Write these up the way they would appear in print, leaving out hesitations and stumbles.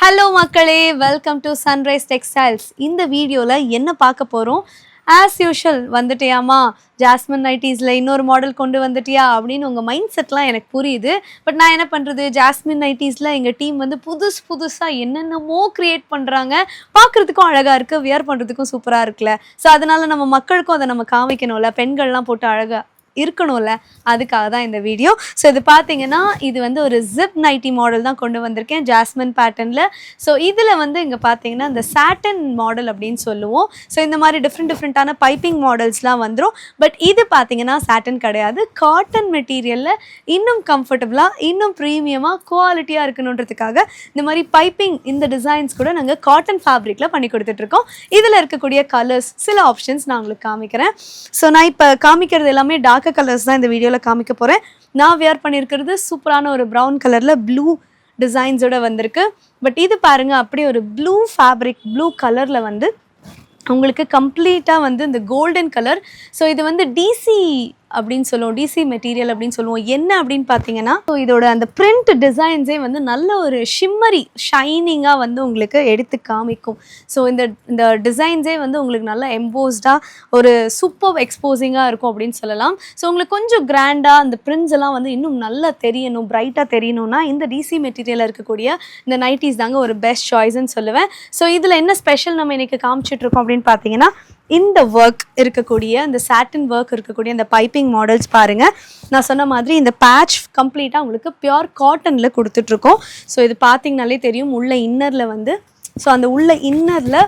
Hello மக்களே, welcome to sunrise textiles. இந்த வீடியோவில் என்ன பார்க்க போகிறோம்? ஆஸ் யூஷுவல் வந்துட்டியாமா, ஜாஸ்மின் நைட்டிஸில் இன்னொரு மாடல் கொண்டு வந்துட்டியா அப்படின்னு உங்கள் மைண்ட் செட்லாம் எனக்கு புரியுது. பட் நான் என்ன பண்ணுறது, ஜாஸ்மின் நைட்டிஸில் எங்கள் டீம் வந்து புதுசாக என்னென்னமோ க்ரியேட் பண்ணுறாங்க. பார்க்குறதுக்கும் அழகாக இருக்குது, வியர் பண்ணுறதுக்கும் சூப்பராக இருக்குல்ல. ஸோ அதனால் நம்ம மக்களுக்கும் அதை நம்ம காமிக்கணும்ல, பெண்கள்லாம் போட்டு அழகாக இருக்கணும்ல, அதுக்காக தான் இந்த வீடியோ. ஸோ இது பார்த்தீங்கன்னா இது வந்து ஒரு ஜிப் நைட்டி மாடல் தான் கொண்டு வந்திருக்கேன் ஜாஸ்மின் பேட்டர்னில். ஸோ இதில் வந்து இங்கே பார்த்தீங்கன்னா இந்த சாட்டன் மாடல் அப்படின்னு சொல்லுவோம். ஸோ இந்த மாதிரி டிஃப்ரெண்ட்டான பைப்பிங் மாடல்ஸ்லாம் வந்துடும். பட் இது பார்த்தீங்கன்னா சாட்டன் கிடையாது, காட்டன் மெட்டீரியலில் இன்னும் கம்ஃபர்டபுளாக இன்னும் ப்ரீமியமாக குவாலிட்டியாக இருக்கணுன்றதுக்காக இந்த மாதிரி பைப்பிங் இந்த டிசைன்ஸ் கூட நாங்கள் காட்டன் ஃபேப்ரிக்கில் பண்ணி கொடுத்துட்ருக்கோம். இதில் இருக்கக்கூடிய கலர்ஸ் சில ஆப்ஷன்ஸ் நான் உங்களுக்கு காமிக்கிறேன். ஸோ நான் இப்போ காமிக்கிறது எல்லாமே டார்க் கலர்ஸ் தான் இந்த வீடியோவில் காமிக்க போகிறேன். நான் வியர் பண்ணியிருக்கிறது சூப்பரான ஒரு ப்ரௌன் கலரில் ப்ளூ டிசைன்ஸோட வந்திருக்கு. பட் இது பாருங்கள், அப்படியே ஒரு ப்ளூ ஃபேப்ரிக், ப்ளூ கலரில் வந்து உங்களுக்கு கம்ப்ளீட்டாக வந்து இந்த கோல்டன் கலர். ஸோ இது வந்து டிசி அப்படின்னு சொல்லுவோம், டிசி மெட்டீரியல் அப்படின்னு சொல்லுவோம். என்ன அப்படின்னு பார்த்தீங்கன்னா, ஸோ இதோட அந்த பிரிண்ட் டிசைன்ஸே வந்து நல்ல ஒரு ஷிம்மரி ஷைனிங்காக வந்து உங்களுக்கு எடுத்து காமிக்கும். ஸோ இந்த டிசைன்ஸே வந்து உங்களுக்கு நல்லா எம்போஸ்டாக ஒரு சூப்பர் எக்ஸ்போசிங்காக இருக்கும் அப்படின்னு சொல்லலாம். ஸோ உங்களுக்கு கொஞ்சம் கிராண்டாக அந்த பிரிண்ட்ஸ் எல்லாம் வந்து இன்னும் நல்லா தெரியணும், பிரைட்டாக தெரியணும்னா இந்த டிசி மெட்டீரியலில் இருக்கக்கூடிய இந்த நைட்டிஸ் தாங்க ஒரு பெஸ்ட் சாய்ஸ்ன்னு சொல்லுவேன். ஸோ இதில் என்ன ஸ்பெஷல் நம்ம இன்றைக்கி காமிச்சிட்ருக்கோம் அப்படின்னு பார்த்தீங்கன்னா, இந்த ஒர்க் இருக்கக்கூடிய இந்த சாட்டின் ஒர்க் இருக்கக்கூடிய இந்த பைப்பிங் மாடல்ஸ் பாருங்கள். நான் சொன்ன மாதிரி இந்த பேட்ச் கம்ப்ளீட்டாக உங்களுக்கு பியோர் காட்டனில் கொடுத்துட்ருக்கோம். ஸோ இது பார்த்திங்கனாலே தெரியும், உள்ள இன்னரில் வந்து ஸோ அந்த உள்ள இன்னரில்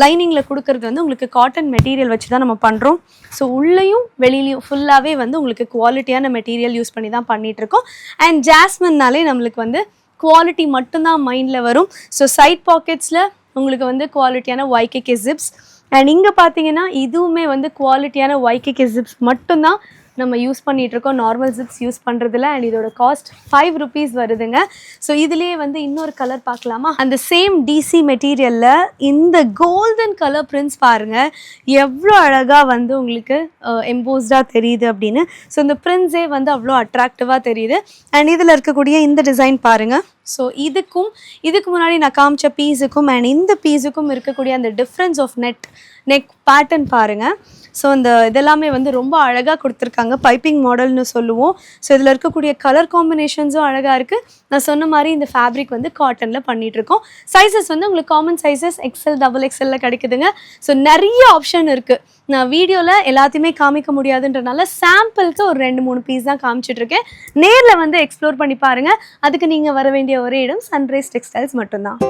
லைனிங்கில் கொடுக்கறது வந்து உங்களுக்கு காட்டன் மெட்டீரியல் வச்சு தான் நம்ம பண்ணுறோம். ஸோ உள்ளேயும் வெளியிலையும் ஃபுல்லாகவே வந்து உங்களுக்கு குவாலிட்டியான மெட்டீரியல் யூஸ் பண்ணி தான் பண்ணிகிட்ருக்கோம். அண்ட் ஜாஸ்மின்னாலே நம்மளுக்கு வந்து குவாலிட்டி மட்டும்தான் மைண்டில் வரும். ஸோ சைட் பாக்கெட்ஸில் உங்களுக்கு வந்து குவாலிட்டியான YKK ஜிப்ஸ். அண்ட் இங்கே பார்த்தீங்கன்னா இதுவுமே வந்து குவாலிட்டியான YKK ஜிப்ஸ் மட்டும்தான் நம்ம யூஸ் பண்ணிகிட்ருக்கோம், நார்மல் ஜிப்ஸ் யூஸ் பண்ணுறதில்ல. அண்ட் இதோட காஸ்ட் 5 rupees வருதுங்க. ஸோ இதுலேயே வந்து இன்னொரு கலர் பார்க்கலாமா? அந்த சேம் டிசி மெட்டீரியலில் இந்த கோல்டன் கலர் பிரிண்ட்ஸ் பாருங்கள், எவ்வளோ அழகாக வந்து உங்களுக்கு எம்போஸ்டாக தெரியுது அப்படின்னு. ஸோ இந்த பிரிண்ட்ஸே வந்து அவ்வளோ அட்ராக்டிவாக தெரியுது. அண்ட் இதில் இருக்கக்கூடிய இந்த டிசைன் பாருங்கள். ஸோ இதுக்கு முன்னாடி நான் காமிச்ச பீஸுக்கும் அண்ட் இந்த பீஸுக்கும் இருக்கக்கூடிய அந்த டிஃப்ரென்ஸ் ஆஃப் நெக் பேட்டர்ன் பாருங்கள். ஸோ இதெல்லாமே வந்து ரொம்ப அழகாக கொடுத்துருக்காங்க, பைப்பிங் மாடல்னு சொல்லுவோம். ஸோ இதில் இருக்கக்கூடிய கலர் காம்பினேஷன்ஸும் அழகாக இருக்குது. நான் சொன்ன மாதிரி இந்த ஃபேப்ரிக் வந்து காட்டனில் பண்ணிகிட்ருக்கோம். சைஸஸ் வந்து உங்களுக்கு காமன் சைஸஸ் XL, XXL கிடைக்குதுங்க. ஸோ நிறைய ஆப்ஷன் இருக்குது. நான் வீடியோவில் எல்லாத்தையுமே காமிக்க முடியாதுன்றனால சாம்பிளுக்கு ஒரு 2-3 பீஸ் தான் காமிச்சிட்ருக்கேன். நேரில் வந்து எக்ஸ்ப்ளோர் பண்ணி பாருங்கள். அதுக்கு நீங்கள் வர வேண்டிய ஒரே இடம் சன்ரைஸ் டெக்ஸ்டைல்ஸ் மட்டும்தான்.